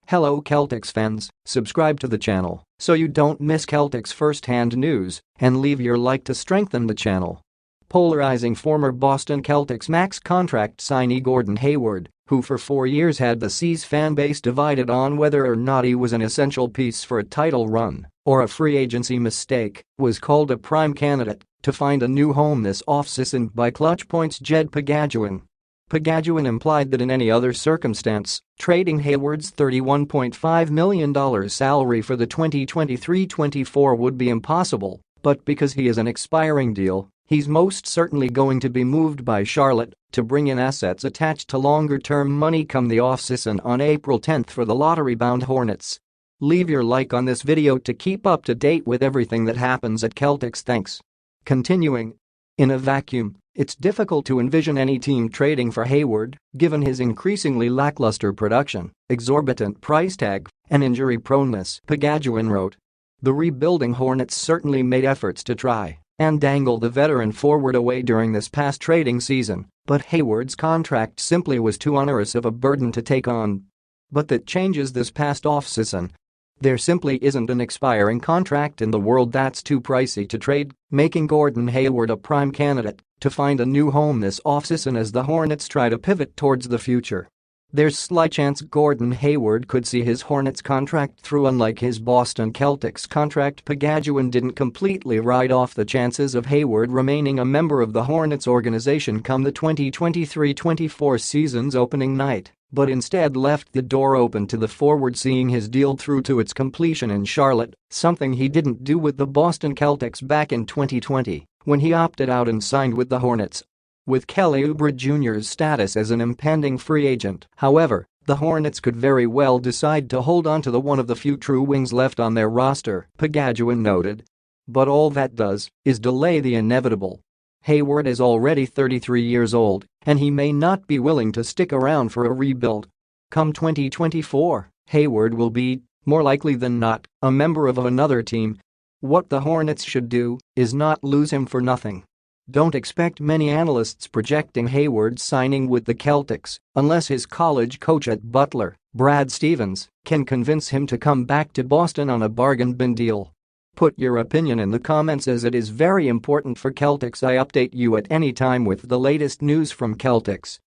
Hello Celtics fans, subscribe to the channel so you don't miss Celtics first-hand news and leave your like to strengthen the channel. Polarizing former Boston Celtics max contract signee Gordon Hayward, who for 4 years had the C's fan base divided on whether or not he was an essential piece for a title run or a free agency mistake, was called a prime candidate to find a new home this offseason by Clutch Point's Jed Pagaduin. Pagaduin implied that in any other circumstance, trading Hayward's $31.5 million salary for the 2023-24 would be impossible, but because he is an expiring deal, he's most certainly going to be moved by Charlotte to bring in assets attached to longer-term money come the offseason on April 10 for the lottery-bound Hornets. Leave your like on this video to keep up to date with everything that happens at Celtics. Thanks. Continuing. In a vacuum, it's difficult to envision any team trading for Hayward, given his increasingly lackluster production, exorbitant price tag, and injury proneness, Pagaduin wrote. The rebuilding Hornets certainly made efforts to try and dangle the veteran forward away during this past trading season, but Hayward's contract simply was too onerous of a burden to take on. But that changes this past offseason. There simply isn't an expiring contract in the world that's too pricey to trade, making Gordon Hayward a prime candidate to find a new home this offseason as the Hornets try to pivot towards the future. There's slight chance Gordon Hayward could see his Hornets contract through. Unlike his Boston Celtics contract, Pagaduin didn't completely write off the chances of Hayward remaining a member of the Hornets organization come the 2023-24 season's opening night, but instead left the door open to the forward seeing his deal through to its completion in Charlotte, something he didn't do with the Boston Celtics back in 2020 when he opted out and signed with the Hornets. With Kelly Oubre Jr.'s status as an impending free agent, however, the Hornets could very well decide to hold on to the one of the few true wings left on their roster, Pagaduin noted. But all that does is delay the inevitable. Hayward is already 33 years old, and he may not be willing to stick around for a rebuild. Come 2024, Hayward will be, more likely than not, a member of another team. What the Hornets should do is not lose him for nothing. Don't expect many analysts projecting Hayward signing with the Celtics unless his college coach at Butler, Brad Stevens, can convince him to come back to Boston on a bargain bin deal. Put your opinion in the comments as it is very important for Celtics. I update you at any time with the latest news from Celtics.